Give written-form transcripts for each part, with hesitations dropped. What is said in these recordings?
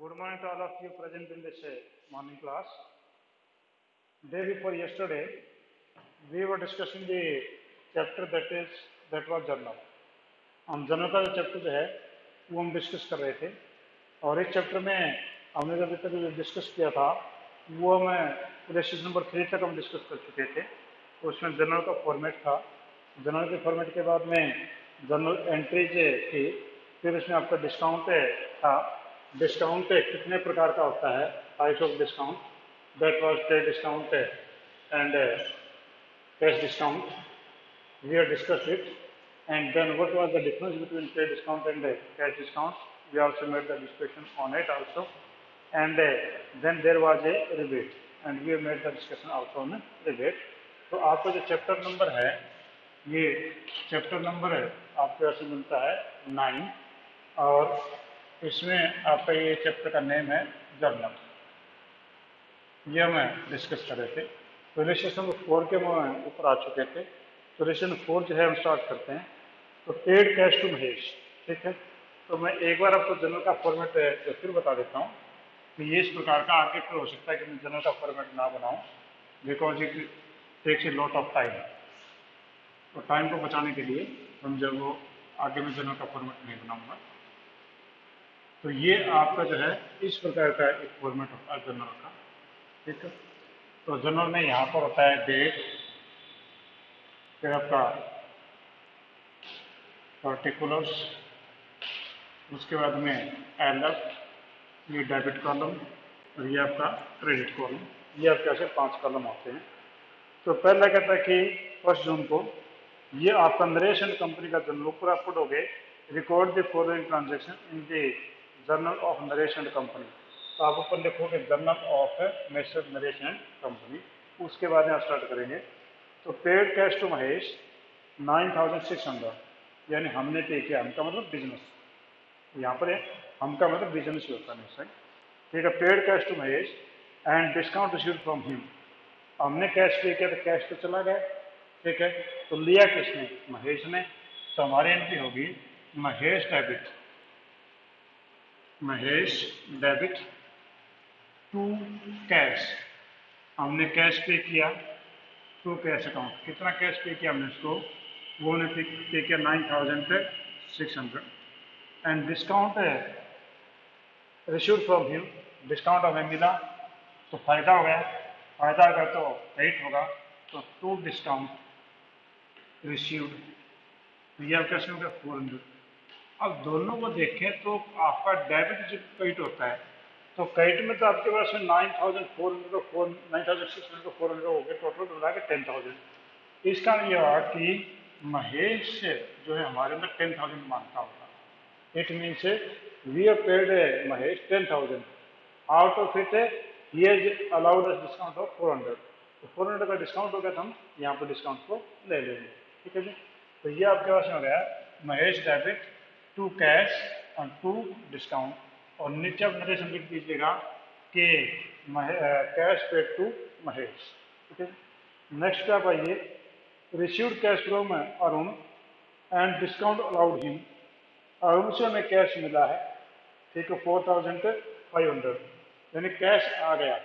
Good morning to all of you present in this morning class. Day before yesterday, we were discussing the chapter that was journal. हम journal का जो chapter जो है वो हम discuss कर रहे थे और इस चैप्टर में हमने जो अभी तक डिस्कस किया था वो हमें लेक्चर नंबर 3 तक हम डिस्कस कर चुके थे। तो उसमें जर्नल का फॉर्मेट था। जर्नल के फॉर्मेट के बाद में जर्नल एंट्रीज थी, फिर उसमें आपका डिस्काउंट था। डिस्काउंट कितने प्रकार का होता है, types of discount, that was trade discount and cash discount, we have discussed it. And then what was the difference between trade discount and cash discount, we also made the discussion on it also. And then there was a rebate and we have made the discussion also on rebate. तो आपका जो chapter number है, ये chapter number आपको ऐसे मिलता है 9 और इसमें आपका ये चैप्टर का नेम है जर्नल। ये हम डिस्कस कर रहे थे। तो लेक्चर नंबर 4 के ऊपर आ चुके थे। तो लेक्चर 4 जो है हम स्टार्ट करते हैं। तो पेड कैश टू महेश, ठीक है। तो मैं एक बार आपको जर्नल का फॉर्मेट फिर बता देता हूँ कि ये इस प्रकार का आगे फिर हो सकता है कि मैं जर्नल का फॉर्मेट ना बनाऊँ, because it takes a lot of time. तो टाइम को बचाने के लिए हम जब वो आगे में जर्नल का फॉर्मेट नहीं बनाऊंगा। तो ये आपका जो है इस प्रकार का एक फॉर्मेट होता है जर्नल का, ठीक है। तो जर्नल में यहाँ पर होता है डेट, फिर आपका पर्टिकुलर्स, उसके बाद में एलएफ, ये डेबिट कॉलम और ये आपका क्रेडिट कॉलम। ये आपके ऐसे 5 कॉलम होते हैं। तो पहला कहता है कि 1 जून को ये आपका नरेश एंड कंपनी का जर्नल ऊपर आप पढ़ोगे, record the following transaction in the journal of Naresh and company. तो आप ऊपर लिखोगे journal of mister Naresh and company. उसके बाद यहाँ स्टार्ट करेंगे। तो पेड कैश टू महेश 9600, यानी हमने पे किया, हमका मतलब बिजनेस, यहाँ पर हम का मतलब बिजनेस ही होता है, ठीक है। Paid cash to Mahesh and discount received from him, हमने कैश पे किया तो कैश तो चला गया, ठीक है। तो लिया किसने, महेश ने। तो हमारी एंट्री होगी Mahesh debit, Mahesh debit to cash, हमने कैश पे किया टू कैश अकाउंट। कितना कैश पे किया हमने उसको, वो ने पे किया 9600 and discount received from him, discount हमें मिला तो फायदा हो गया, फायदा अगर तो क्रेडिट होगा तो टू डिस्काउंट रिसीव्ड, तो ये आपका हो गया 400। अब दोनों को देखें तो आपका डेबिट जो क्रेडिट होता है, तो क्रेडिट में तो आपके पास में 9400 को 9600 को 400 हो गया, टोटल मिला के 10000। इसका ये हुआ कि महेश जो है हमारे अंदर 10000 मांगता होगा। It means we have paid Mahesh 10000, out of it he has allowed us discount of 400। तो 400 का डिस्काउंट हो गया, तो हम यहाँ पर डिस्काउंट को ले लेंगे, ठीक है जी। तो ये आपके पास हो गया महेश डेबिट टू कैश और टू डिस्काउंट, और नीचे आप नरेशन लिख दीजिएगा कि कैश पेड टू महेश, ठीक है। नेक्स्ट पे आप आइए, received cash from Arun and discount allowed him, Arun से हमें कैश मिला है, ठीक है, 4500, यानी कैश आ गया।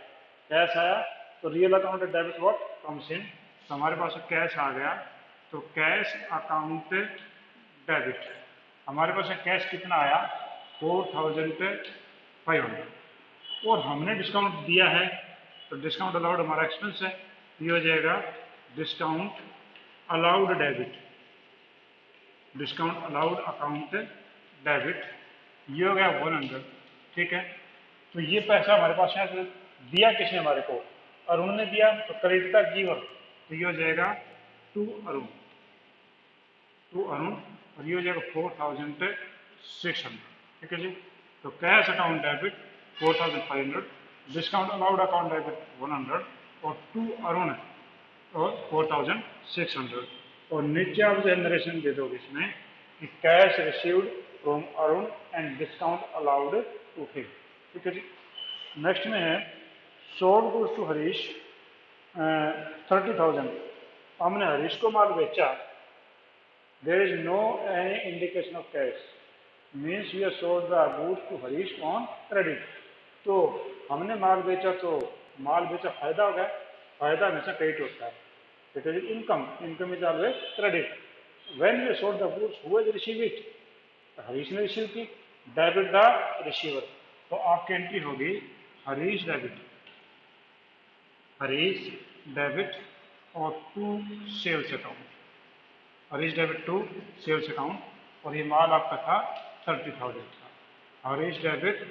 कैश आया तो real account debit what comes in, तो हमारे पास कैश आ गया, तो कैश अकाउंट डेबिट, हमारे पास कैश कितना आया 4500, और हमने डिस्काउंट दिया है तो डिस्काउंट अलाउड हमारा एक्सपेंस है, ये हो जाएगा discount allowed debit, discount allowed account debit, ये हो गया 100, ठीक है। तो ये पैसा हमारे पास है, दिया किसने हमारे को, अरुण ने दिया, तो क्रेडिट गिवर, तो ये हो जाएगा टू अरुण, टू अरुण, और ये हो जाएगा 4600, ठीक है जी। तो cash account debit 4500, discount allowed account debit 100 और टू अरुण और 4600, और नीचे आप जो नरेशन दे दोगे इसमें कि cash received from Arun and discount allowed to him, ठीक है जी। नेक्स्ट में है सोल्ड गुड्स टू हरीश 30,000, हमने हरीश को माल बेचा, there is no any indication of cash, means we have sold the goods to Harish on credit, तो हमने माल बेचा तो माल बेचा फायदा हो गया, फायदा हमेशा क्रेडिट होता है, because income, income is always credit. When we sold the goods who has receive it, Harish ने रिसीव की, डेबिट द रिसीवर, तो आपकी एंट्री होगी हरीश डेबिट, हरीश डेबिट और to sales account, Harish debit to sales account, और ये माल आपका था 30,000 का, हरीश डेबिट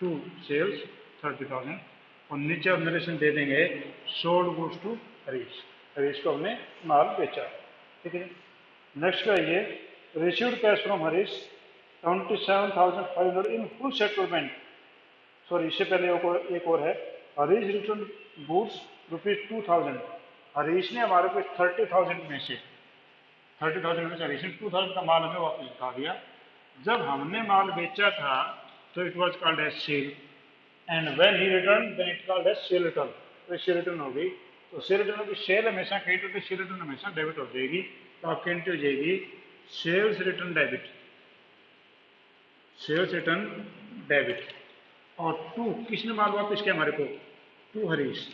टू सेल्स 30,000, और नीचे अब नरेशन दे देंगे sold goods to Harish, Harish को हमने माल बेचा, ठीक है। नेक्स्ट आइए, received cash from Harish 27,500 in full settlement, sorry इससे पहले एक और है, हरीश रिटर्न गुड्स ₹2,000, हरीश ने हमारे को 30,000 में से 30,000 में से हरीश ने 2,000 का माल हमें वापस लौटा दिया। जब हमने माल बेचा था तो it was called as sale, and when he return then it called as sale return, तो सेल रिटर्न हो गई, तो सेल रिटर्न होगी, सेल हमेशा क्रेडिट होती है, सेल रिटर्न हमेशा डेबिट हो जाएगी, तो आपकी एंट्री हो जाएगी sales return debit, sales return debit, और टू किसने माल वापस किया हमारे को, to Harish,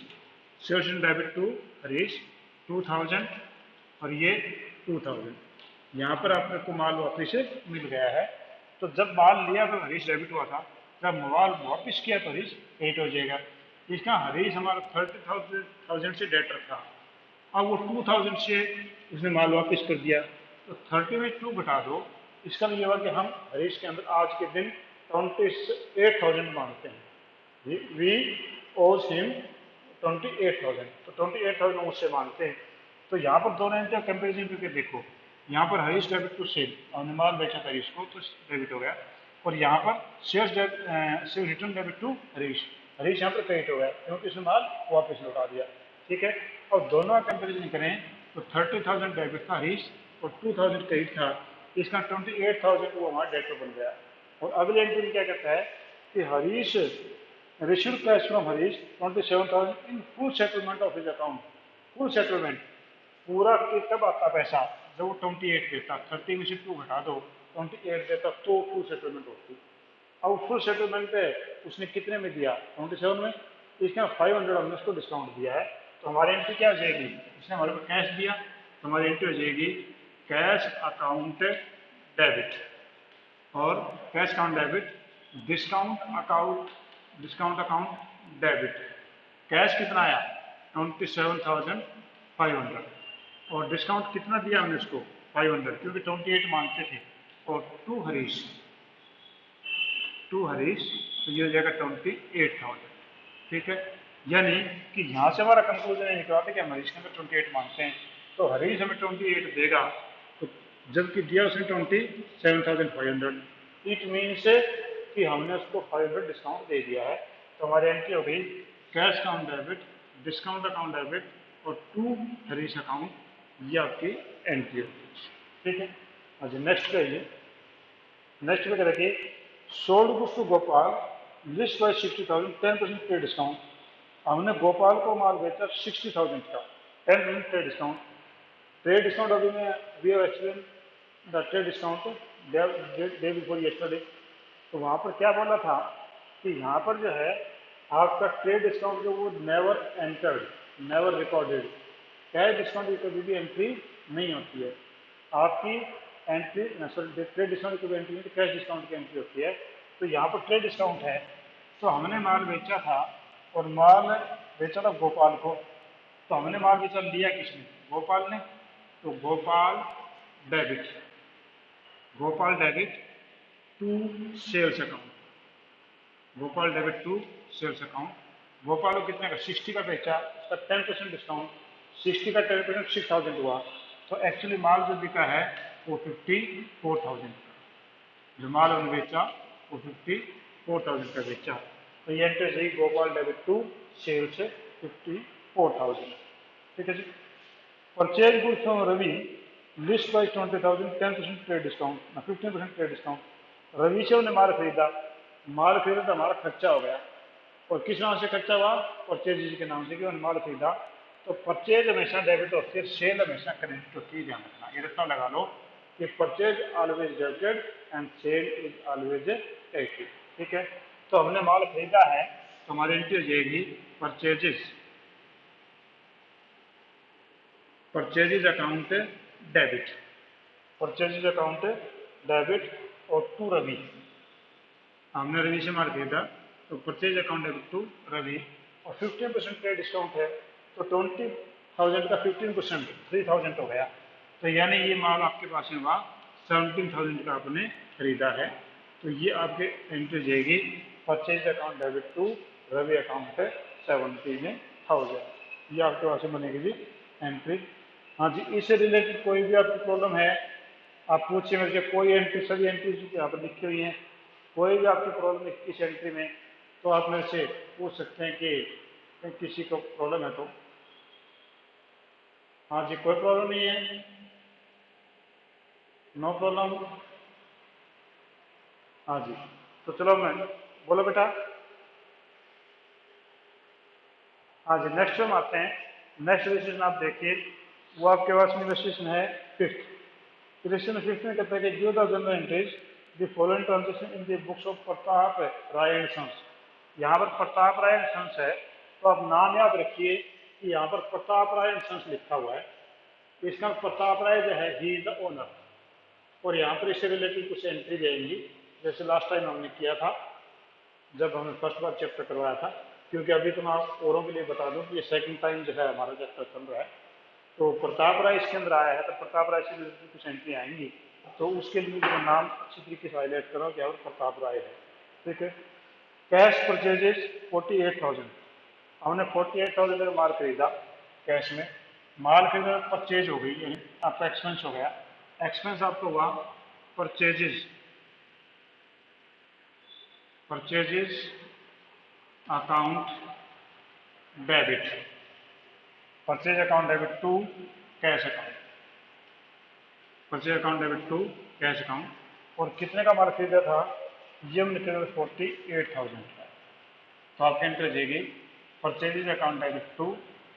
sales return debit to Harish 2,000, और ये 2,000, यहाँ पर आपने को माल वापस से मिल गया है। तो जब माल लिया तो हरीश डेबिट हुआ था, जब माल वापस किया तो हरीश क्रेडिट हो जाएगा। इसका हरीश हमारा 30,000 से डेटर था, अब वो 2,000 से उसने माल वापस कर दिया, तो 30 में 2 घटा दो, इसका मतलब ये हुआ कि हम हरीश के अंदर आज के दिन 28,000 मांगते हैं, वी ओज हिम 28,000, तो 28,000 मुझसे मांगते हैं। तो यहाँ पर दोनों एंट्री कंपेरिजन करके देखो, यहाँ पर हरीश डेबिट टू सेल, हमने माल बेचा था हरीश को तो डेबिट हो गया, और यहाँ पर sales return debit to Harish, Harish यहाँ पर क्रेडिट हो गया क्योंकि उसने माल वापस लौटा दिया, ठीक है। और दोनों का कंपेरिजन करें तो 30,000 डेबिट था हरीश और 2,000 क्रेडिट था, इसका 28,000 वो हमारा डेबिट बन गया। और अगले एंट्री में क्या कहता है कि Harish received cash from Harish 27,000 in full settlement of his account, full settlement, पूरा कब आता पैसा, जब वो 28 देता, 30 में से 2 घटा दो, 28 देता तो फुल सेटलमेंट होती। अब फुल सेटलमेंट पे उसने कितने में दिया, 27 में, इसका 500 हमने उसको डिस्काउंट दिया है, तो हमारी एंट्री क्या हो जाएगी, उसने हमारे को कैश दिया तो हमारी एंट्री हो जाएगी कैश अकाउंट डेबिट, और cash account debit discount account debit, cash कितना आया 27,500, और डिस्काउंट कितना दिया हमने उसको 500, क्योंकि 28 मांगते थे, और टू हरीश, तो ये हो जाएगा 28,000, ठीक है। यानी कि यहाँ से हमारा कंक्लूजन ये निकला था कि हम हरीश के अंदर 28 मांगते हैं, तो हरीश हमें 28 देगा, तो जबकि दिया उसने 27,500, इट मीन्स कि हमने उसको 500 डिस्काउंट दे दिया है, तो हमारी एंट्री हो गई cash account debit, discount account debit और टू हरीश अकाउंट, ये आपकी एंट्री होगी, ठीक है। अच्छा नेक्स्ट है, नेक्स्ट में करेंगे sold goods to Gopal list by 60,000 10% पे डिस्काउंट, हमने गोपाल को माल बेचा 60,000 का 10% ट्रेड डिस्काउंट, ट्रेड डिस्काउंट अभी मैं we have explain the trade discount day before yesterday, तो वहाँ पर क्या बोला था कि यहाँ पर जो है आपका ट्रेड डिस्काउंट जो वो never entered, never recorded, cash discount की कभी भी एंट्री नहीं होती है, आपकी एंट्री सॉरी ट्रेड डिस्काउंट की एंट्री नहीं, कैश डिस्काउंट की एंट्री होती है। तो यहाँ पर ट्रेड डिस्काउंट है, तो हमने माल बेचा था और माल बेचा था गोपाल को, तो हमने माल बेचा लिया किसने, गोपाल ने, तो Gopal debit to sales account, Gopal debit to sales account, Gopal को कितने का 60 का बेचा, उसका 10% डिस्काउंट, 60 का 10% 6,000 हुआ, तो एक्चुअली माल जो बिका है वो 54,000 का, जो माल हमने बेचा वो 54,000 का बेचा, तो ये एंट्री सही गोपाल डेबिट टू सेल्स 54,000, ठीक है जी। Purchase goods from Ravi list by 20,000 10% trade discount, 15% trade discount, Ravi से उन्हें माल खरीदा तो हमारा खर्चा हो गया, और किस नाम से खर्चा हुआ, परचेज के नाम से, कि उन्हें माल खरीदा, तो परचेज हमेशा डेबिट होती है, सेल हमेशा क्रेडिट होती है, ध्यान रखना, ये रखना लगा लो कि purchase always debited and sale is always credited, ठीक है। तो हमने माल खरीदा है तो हमारी एंट्री हो जाएगी purchases account debit, purchases account debit और टू रवि, हमने रवि से माल खरीदा तो purchase account debit to Ravi और 15% का डिस्काउंट है तो 20,000 का 15% 3,000 हो गया, तो यानी ये माल आपके पास में हुआ 17,000 का आपने खरीदा है, तो ये आपके एंट्री जाएगी purchase account debit to Ravi account 17,000, ये आपके पास में बनेगी जी एंट्री। हाँ जी, इससे रिलेटेड कोई भी आपकी प्रॉब्लम है आप पूछिए मेरे से, कोई एंट्री सभी एंट्रीज यहाँ पर लिखी हुई हैं, कोई भी आपकी प्रॉब्लम है इस एंट्री में तो आप मेरे से पूछ सकते हैं कि किसी को प्रॉब्लम है तो। हाँ जी, कोई प्रॉब्लम नहीं है, नो प्रॉब्लम। हाँ जी, तो चलो मैं बोलो बेटा। हाँ जी, नेक्स्ट हम आते हैं, नेक्स्ट रजिस्ट्रेशन आप देखिए, वो आपके पास में रजिस्ट्रेशन है फिफ्थ। रजिस्ट्रेशन फिफ्थ में कहता है कि give the journal entries the following transaction in the books of Pratap Rai and sons. यहाँ पर प्रताप राय एंड सन्स है तो आप नाम याद रखिए कि यहाँ पर प्रताप राय एंड सन्स लिखा हुआ है, इसका प्रताप राय जो है ही इज द ओनर, और यहाँ पर इससे रिलेटेड कुछ एंट्री देंगी जैसे लास्ट टाइम हमने किया था जब हमने फर्स्ट बार चैप्टर करवाया था, क्योंकि अभी तो मैं औरों के लिए बता दूं कि ये सेकंड टाइम जो है हमारा चैप्टर चल रहा है, तो प्रताप राय इसके अंदर आया है तो प्रताप राय से रिलेटेड कुछ एंट्री आएंगी, तो उसके लिए जो नाम अच्छी तरीके से हाईलाइट करो कि और प्रताप राय है। ठीक है, कैश परचेजेस 48,000, हमने 48,000 का माल खरीदा कैश में, माल खरीदा परचेज हो गई, यानी आपका एक्सपेंस हो गया, एक्सपेंस आपका हुआ purchases, purchases account debit, purchase account debit to cash account, purchase account debit to cash account, और कितने का माल खरीदा था, ये हमने खरीदा 48,000 का, तो आपके एंट्री हो जाएगी purchase account debit to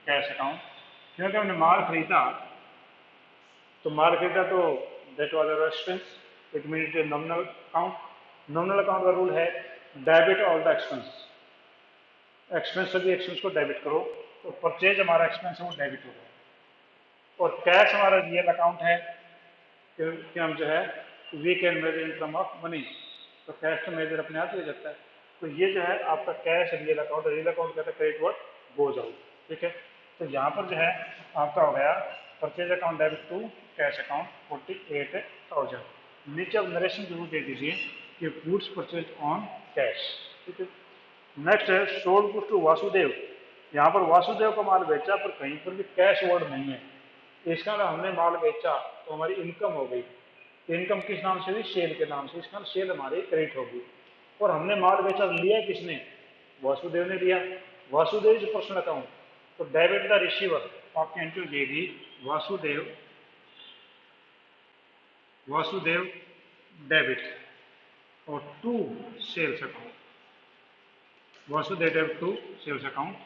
cash account, क्योंकि हमने माल खरीदा तो that was our expense, it means nominal account, nominal account का रूल है debit all the expense, expense सभी एक्सपेंस को डेबिट करो, तो परचेज हमारा एक्सपेंस है वो डेबिट हो गया, और कैश हमारा रियल अकाउंट है क्योंकि हम जो है we can measure in term of money, तो कैश तो मेजर अपने आप ही हो जाता है, तो ये जो है आपका कैश रियल अकाउंट कहता है क्रेडिट वर्ड गोज आउट। ठीक है, तो यहाँ पर जो है आपका हो गया purchase account debit to cash account 48,000, नीचे अब नरेशन जरूर दे दीजिए कि गुड्स परचेज ऑन कैश। ठीक है, नेक्स्ट है सोल्ड गुड्स टू वासुदेव, यहाँ पर वासुदेव का माल बेचा पर कहीं पर भी कैश वर्ड नहीं है, इसका मतलब हमने माल बेचा तो हमारी इनकम हो गई, इनकम किस नाम से हुई, सेल के नाम से, इसका सेल हमारी क्रेडिट होगी, और हमने माल बेचा लिया किसने, वासुदेव ने लिया, वासुदेव इज पर्सनल अकाउंट, तो डेबिट द रिसीवर, आपकी एंट्री हो जाएगी वासुदेव, वासुदेव डेबिट और to sales account, Vasudev debit to sales account,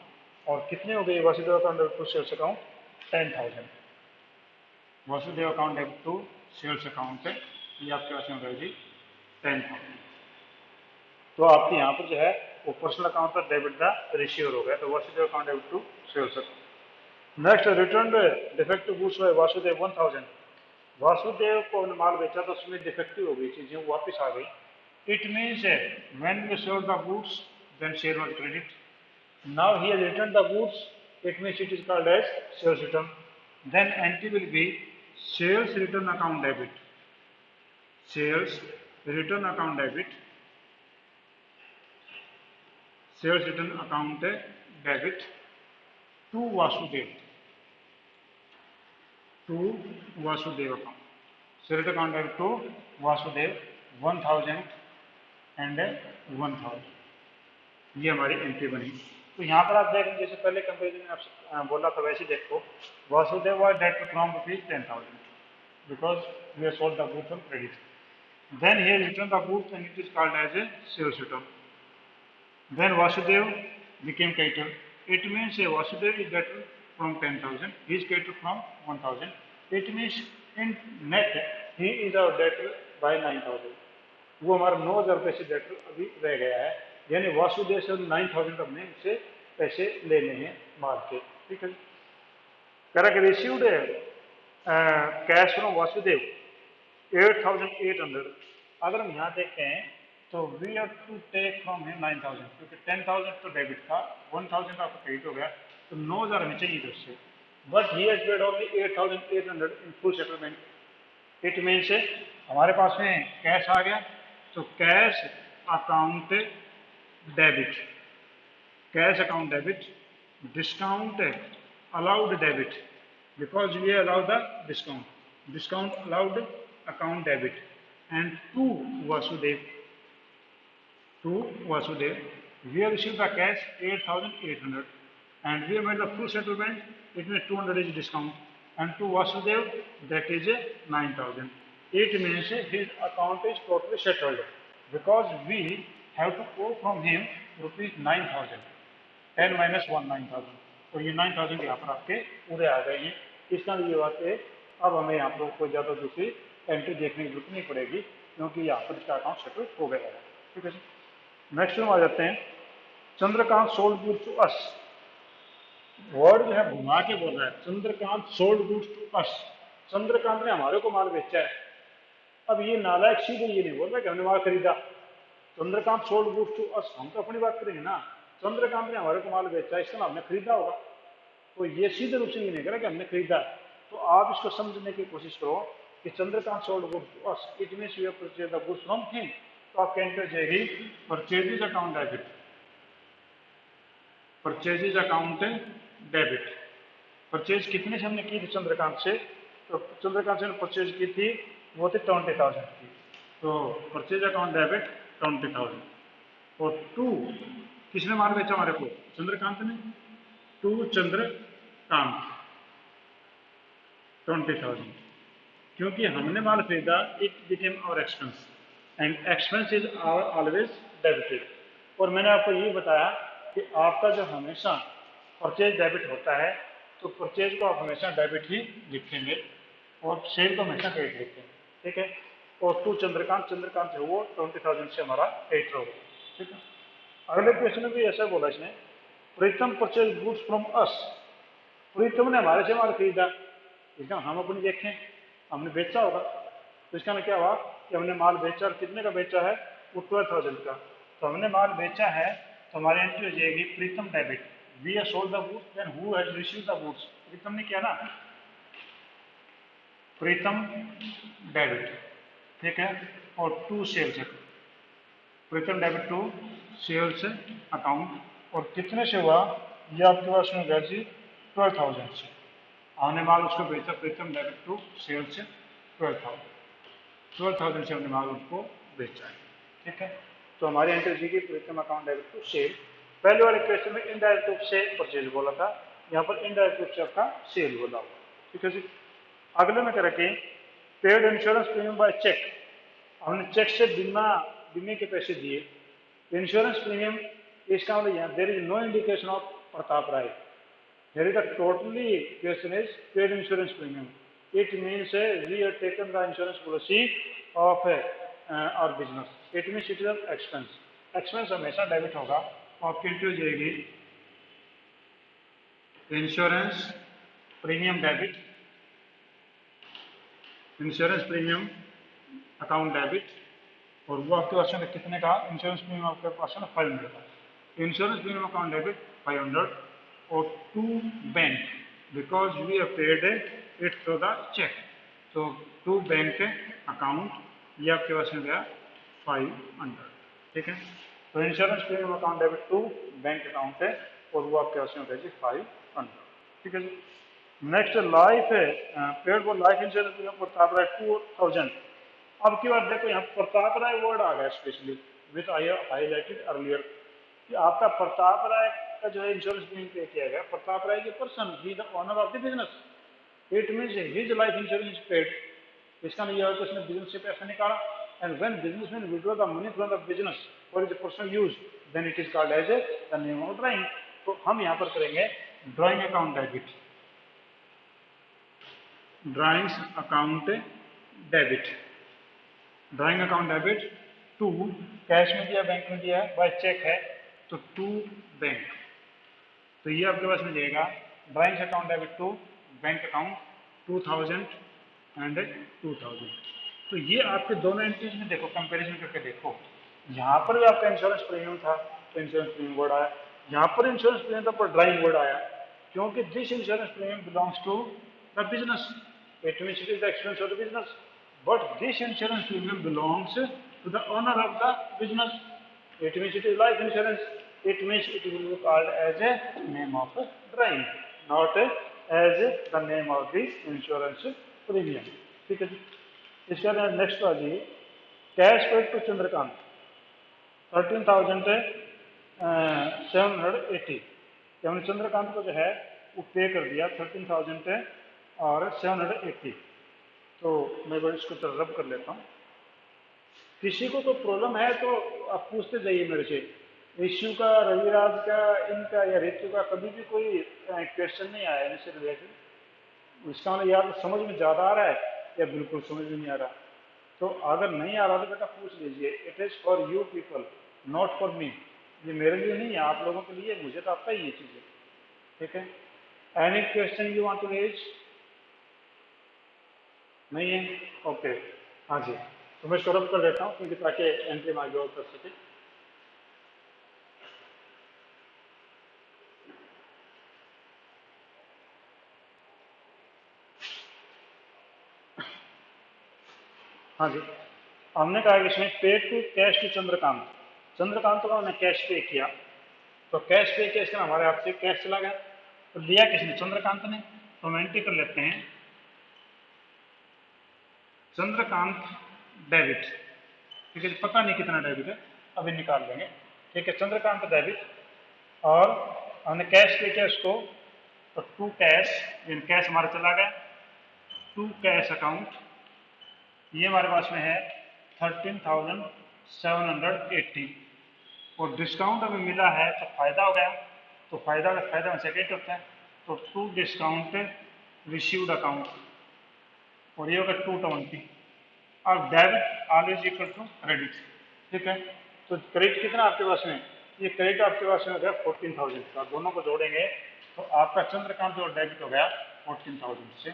और कितने हो गए Vasudev account debit to sales account 10,000, Vasudev account debit to sales account है, ये आपके पास में रहेगी 10,000, तो आपके यहाँ पर जो है वो पर्सनल अकाउंट पर डेबिट द रिसीवर हो गया, तो Vasudev account debit to sales account. Next return defective goods by Vasudev 1,000, Vasudev को माल बेचा तो उसमें डिफेक्टिव हो गई चीजें वापस आ गई, it means when we sold the goods then sale was credit, now he has returned the goods, it means it is called as sales return, then entry will be sales return account debit, sales return account debit, sales return account debit to Vasudev, to Vasudev account, sales return account debit to Vasudev 1,000 and 1,000, ये हमारी entry बनी। तो यहाँ पर आप देखें जैसे पहले कंपेरिजन में आप बोला था वैसे देखो, Vasudev was debt from ₹10,000 because we have sold the goods on credit, then he has return the goods and it is called as a sales return, then Vasudev became creditor, it means Vasudev is debtor from 10,000, he is creditor from 1,000, it means in net he is our debtor by 9,000, वो हमारा 9,000 रुपये से debtor अभी रह गया है, यानी वासुदेव से 9,000 हमने इससे पैसे लेने हैं माल के, ठीक है। Correct, received cash from Vasudev 8,800। अगर हम यहाँ देखते हैं तो we have to take from him 9,000, क्योंकि 10,000 तो डेबिट था, 1,000 आपका क्रेडिट हो गया, तो 9,000 हमें चाहिए थे उससे। But he has paid only 8,800 in full settlement. It means हमारे पास में कैश आ गया, तो cash account debit, cash account debit, discount allowed debit, because we allow the discount allowed account debit, and to Vasudev, we have received the cash 8,800 and we have made the full settlement. It means 200 is discount, and to Vasudev that is 9,000. It means his account is totally settled because we have to owe from him rupees 9,000. 10 minus 1 9,000, तो ये 9,000 यहाँ पर आपके पूरे आ गए हैं। इसका ये बात है, अब हमें यहाँ पर कोई ज़्यादा दूसरी एंट्री देखने की जरूरत नहीं पड़ेगी, क्योंकि यहाँ पर इसका अकाउंट सेटल हो गया है, ठीक है। नेक्स्ट में आ जाते हैं, Chandrakant sold goods to us. Word जो है घुमा के बोल रहा है, Chandrakant sold goods to us, Chandrakant ने हमारे को माल बेचा है। अब ये नालायक सीधे ये नहीं बोल रहा कि हमने माल खरीदा, Chandrakant sold goods to us, हम तो अपनी बात करेंगे ना, चंद्रकांत ने हमारे को माल बेचा, इसका हमने खरीदा होगा, तो ये सीधे रूप से ये नहीं करा कि हमने खरीदा। तो आप इसको समझने की कोशिश करो कि Chandrakant sold goods to us, it means we have purchased the goods from him, तो आप कैंटर जाएगी purchases account debit, purchases account debit. Purchase कितने से हमने की थी चंद्रकांत से, तो चंद्रकांत से हमने परचेज की थी वो थी 20,000 की, तो परचेज अकाउंट डेबिट 20,000। और टू किसने माल बेचा हमारे को, चंद्रकांत ने, टू चंद्रकांत 20,000, क्योंकि हमने माल खरीदा, it became our expense and expense is always debited. और मैंने आपको ये बताया कि आपका जो हमेशा परचेज डेबिट होता है, तो परचेज को आप हमेशा डेबिट ही लिखेंगे और सेल को हमेशा क्रेडिट लिखेंगे, ठीक है। और टू चंद्रकांत, चंद्रकांत जो वो 20,000 से हमारा क्रेडिट होगा, ठीक है। अगले क्वेश्चन में भी ऐसा बोला इसने, प्रीतम परचेज गुड्स फ्रॉम अस, प्रीतम ने हमारे से माल खरीदा, इसका हम अपनी देखें, हमने बेचा होगा, तो इसका क्या हुआ कि हमने माल बेचा, और कितने का बेचा है, वो 12,000 का, तो हमने माल बेचा है, तो हमारी एंट्री हो जाएगी Pritam debit, we have sold the goods, then who has received the goods, Pritam ने किया ना, प्रीतम डेबिट, ठीक है। और to sales, Pritam debit to sales account, और कितने से हुआ, ये आपके पास में गया जी 12,000 से, हमने माल उसको बेचा, प्रीतम डेबिट टू सेल्स 12,000 से हमने माल उनको बेचा है, ठीक है। तो हमारी एंट्री जी की प्रीतम अकाउंट डेबिट टू सेल। पहले वाले क्वेश्चन में इनडायरेक्ट रूप से परचेज बोला था, यहाँ पर इनडायरेक्ट रूप से आपका सेल बोला हुआ, ठीक है जी। अगले में क्या रखें, paid insurance premium by cheque, हमने चेक से बीमे के पैसे दिए, इंश्योरेंस प्रीमियम, इसका मतलब यहाँ there is no indication of Pratap Rai, there is a totally question is paid insurance premium, it means we have taken the insurance policy of our business, it means it is an expense, expense हमेशा debit होगा, और कितनी हो जाएगी insurance premium debit, insurance premium account debit, और वो आपके पास में कितने का, इंश्योरेंस प्रीमियम आपके पास में 500 का, इंश्योरेंस प्रीमियम अकाउंट डेबिट 500, और to bank, because we have paid it through the cheque, तो टू बैंक अकाउंट, ये आपके पास में गया 500, ठीक है। तो insurance premium account debit to bank account है, और वो आपके पास में गया जी 500, ठीक है जी। नेक्स्ट लाइफ है, paid for life insurance premium Pratap Rai 2,000। अब की बात देखो, यहाँ प्रताप राय वर्ड आ गया स्पेशली, विच आई हाईलाइटेड अर्लियर, कि आपका प्रताप राय का जो है इंश्योरेंस प्रीमियम पे किया गया, प्रताप राय के person, he the owner of the business, it means his life insurance paid, इसका नहीं है कि उसने बिजनेस से पैसा निकाला, and when businessman withdraw the money from the business for his personal use, then it is called as the name of drawing. तो हम यहाँ पर करेंगे drawing account debit, drawings account debit, drawing account debit to, cash में दिया bank में दिया bye check है तो टू बैंक। तो ये आपके पास मिल जाएगा drawing account debit to bank account 2000 and 2000। तो ये आपके दोनों एंट्रीज में देखो कंपैरिजन करके देखो, यहाँ पर भी आपका इंश्योरेंस प्रीमियम था तो इंश्योरेंस प्रीमियम वर्ड आया, यहाँ पर इंश्योरेंस प्रीमियम था पर ड्राइंग वर्ड आया, क्योंकि this insurance premium belongs to the business, it means it is the expense of the business, but this insurance premium belongs to the owner of the business, it means it is life insurance, it means it will be called as a name of drawing, not as the name of the insurance premium। ठीक है जी। इसके बाद next आ जाइए, cash paid to Chandrakant 13,780, हमने चंद्रकांत को जो है वो पे कर दिया 13,780। तो मैं इसको रब कर लेता हूँ। किसी को कोई प्रॉब्लम है तो आप पूछते जाइए मेरे से, इश्यू का, रविराज का, इनका या ऋतु का कभी भी कोई क्वेश्चन नहीं आया इनसे रिलेटेड, इसका मतलब या तो समझ में ज़्यादा आ रहा है या बिल्कुल समझ में नहीं आ रहा। तो अगर नहीं आ रहा तो बेटा पूछ लीजिए, it is for you people not for me, ये मेरे लिए नहीं है, आप लोगों के लिए, मुझे तो आता ही ये चीज़ें। ठीक है, any question you want to raise? नहीं है, ओके। हाँ जी, तो मैं इसको रब कर देता हूँ क्योंकि ताकि एंट्री में आगे और कर सके। हाँ जी, हमने कहा कि इसमें pay to cash to Chandrakant, Chandrakant को हमने कैश पे किया, तो कैश पे किया इसका हमारे हाथ से कैश चला गया, तो लिया किसने? चंद्रकांत ने। तो हम एंट्री कर लेते हैं चंद्रकांत डेबिट। ठीक है, पता नहीं कितना डेबिट है, अभी निकाल लेंगे। ठीक है, चंद्रकांत डेबिट, और हमने कैश पे किया इसको, तो टू कैश, कैश हमारा चला गया, टू कैश अकाउंट, ये हमारे पास में है 13,780, और डिस्काउंट हमें मिला है तो फायदा हो गया, तो फायदा में सेकेंड होता है, तो टू डिस्काउंट रिसीव्ड अकाउंट, और ये होगा 220, और debit always equal to credit. ठीक है, तो क्रेडिट कितना आपके पास में? ये क्रेडिट आपके पास में हो गया 14,000 का, दोनों को जोड़ेंगे तो आपका चंद्रकांत और डेबिट हो गया 14,000 से।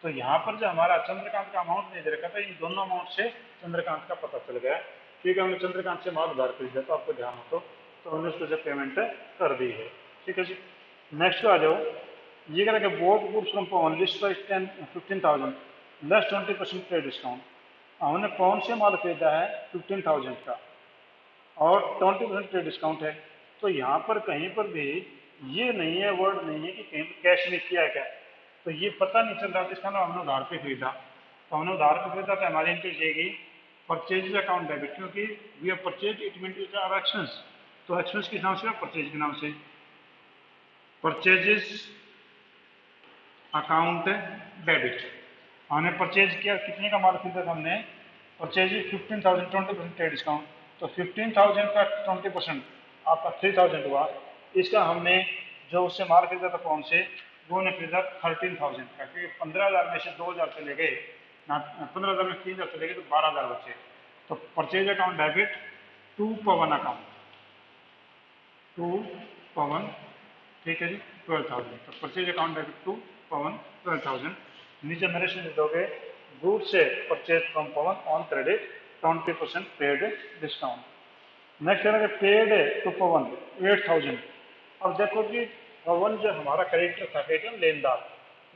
तो यहाँ पर जो हमारा चंद्रकांत का अमाउंट नहीं दे रखा था, इन दोनों अमाउंट से चंद्रकांत का पता चल गया। ठीक है, हमने चंद्रकांत से माल उधार खरीदा तो आपको ध्यान हो तो हमने उसको जब पेमेंट कर दी है। ठीक है जी, नेक्स्ट आ जाओ, ये कह रहा है both goods from Pawan list price 15,000 less 20% पे डिस्काउंट। हमने पवन से माल खरीदा है 15,000 का और 20% पे डिस्काउंट है, तो यहाँ पर कहीं पर भी ये नहीं है, वर्ड नहीं है कि कहीं पर कैश में किया है क्या, तो ये पता नहीं चल रहा था। इसका नाम हमने उधार पे खरीदा, तो हमने उधार पे खरीदा तो हमारी एंट्री जाएगी परचेज अकाउंट डेबिट, क्योंकि we have purchase it means our expense, तो एक्सपेंस किस नाम से? परचेज के नाम से, परचेजेस अकाउंट डेबिट। हमने परचेज किया, कितने का माल खरीदा था हमने? परचेज 15,000, 20% ट्रेड डिस्काउंट, तो 15,000 का 20% आपका 3,000 हुआ। इसका हमने जो उससे माल खरीदा था कौन से, वो ने खरीदा 13,000 का, क्योंकि 15,000 में से 2,000 चले गए ना, 15,000 में 3,000 चले गए तो 12,000 बचे। तो purchase account debit to Pawan account, to Pawan, ठीक है जी, 12,000। तो purchase account debit to Pawan 12,000। नीचे नरेशन दे दोगे, गुड से purchase from Pawan on credit 20% paid discount. Next है पेड टू पवन 8,000। अब देखो कि पवन जो हमारा क्रेडिटर था, क्रेडिटर लेनदार,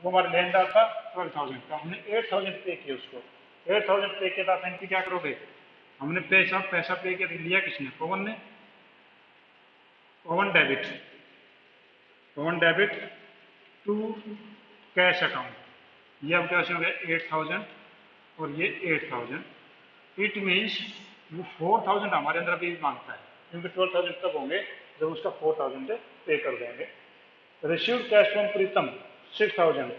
वो हमारा लेनदार था 12,000 का, हमने 8,000 पे किया उसको, 8,000 पे किया था। आप क्या करोगे? हमने पैसा पे किया, लिया किसने? पवन ने। Pawan debit, Pawan debit to cash account, ये अब कैसे हो गया 8,000 और ये 8,000। इट मीन्स वो 4,000 हमारे अंदर अभी मांगता है, क्योंकि 12,000 तब होंगे जब उसका 4,000 पे कर देंगे। Received cash from Pritam 6,000,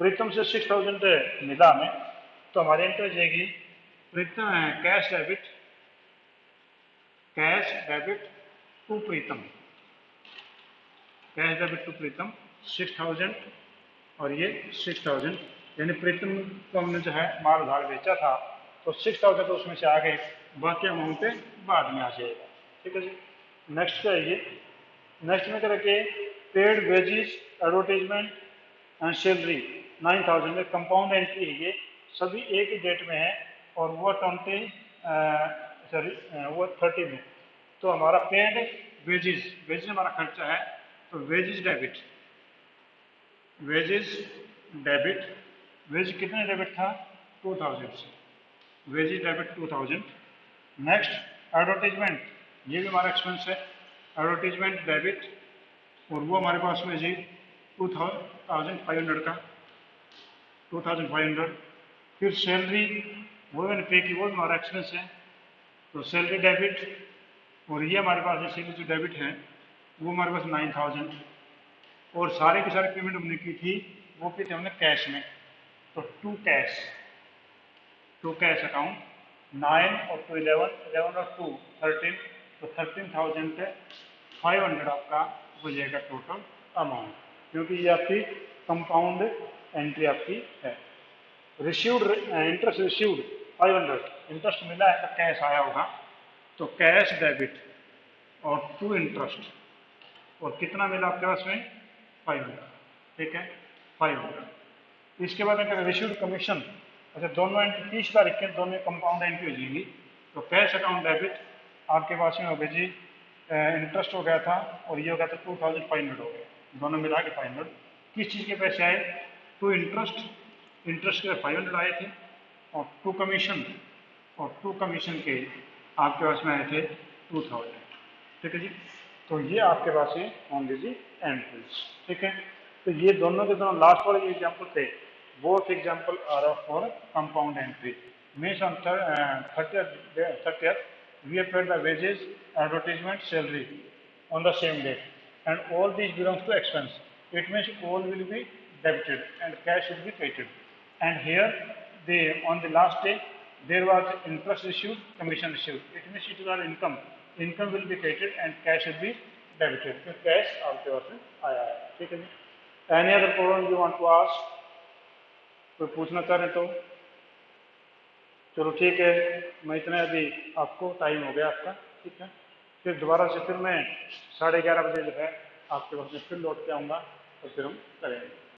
Pritam से 6,000 मिला हमें, तो हमारी एंट्री हो जाएगी Pritam cash debit to Pritam, cash debit to Pritam 6,000 और ये 6,000, यानी प्रीतम को हमने जो है माल उधार बेचा था तो 6,000 तो उसमें से आ गए, बाकी अमाउंट बाद में आ जाएगा। ठीक है जी। नेक्स्ट क्या है ये, नेक्स्ट में क्या रखिए, paid wages advertisement and salary 9000 में कंपाउंड एंट्री है ये, सभी एक ही डेट में है और वो 30 में। तो हमारा पेड वेजेस, वेजेस हमारा खर्चा है, तो wages debit, wages debit, wage कितने डेबिट था 2000 से, वेजेस डेबिट 2000। नेक्स्ट एडवर्टीजमेंट, ये भी हमारा एक्सपेंस है, एडवर्टीजमेंट डेबिट, और वो हमारे पास में जी 2500 का, 2500। फिर सैलरी वो मैंने पे की, वो भी हमारा एक्सपेंस है, तो सैलरी डेबिट, और ये हमारे पास सैलरी जो डेबिट है वो हमारे पास 9000। और सारे के सारे पेमेंट हमने की थी, वो की थी हमने कैश में, तो टू कैश अकाउंट 9 और 2 11, 11 और 2 13, तो 13,500 आपका हो जाएगा टोटल अमाउंट, क्योंकि ये आपकी कंपाउंड एंट्री आपकी है। रिसीव्ड इंटरेस्ट रिसीव्ड 500, इंटरेस्ट मिला है तो कैश आया होगा, तो कैश डेबिट और टू इंटरेस्ट, और कितना मिला आपके पास में 500। ठीक है 500। इसके बाद अगर रिसीव्ड कमीशन, अच्छा दोनों एंट्री 30 तारीख के दोनों कंपाउंड एंट्री हो जाएगी, तो कैश अकाउंट डेबिट आपके पास में हो गया जी, इंटरेस्ट हो गया था और ये हो गया था 2500 हो गया, दोनों मिला के 500। किस चीज़ के पैसे आए, टू इंटरेस्ट, इंटरेस्ट के 500 आए थे, और टू कमीशन, और टू कमीशन के आपके पास में आए थे 2000। ठीक है जी। तो ये आपके पास है ऑन दी एंट्रीज। ठीक है, तो ये दोनों के दोनों लास्ट वाले एग्जाम्पल थे, both example are of for compound entry. Means on 30th we have paid the wages, advertisement, salary on the same day, and all these belongs to expense. It means all will be debited and cash will be credited. And here the on the last day there was interest received, commission received. It means it is our income. Income will be credited and cash will be debited. तो cash आपके पास में आया है। ठीक है जी। Any other problem you want to ask? कोई पूछना चाह रहे तो चलो ठीक है, मैं इतना अभी आपको टाइम हो गया आपका। ठीक है, फिर दोबारा से फिर मैं 11:30 बजे जो है आपके पास में फिर लौट के आऊँगा, तो फिर हम करेंगे।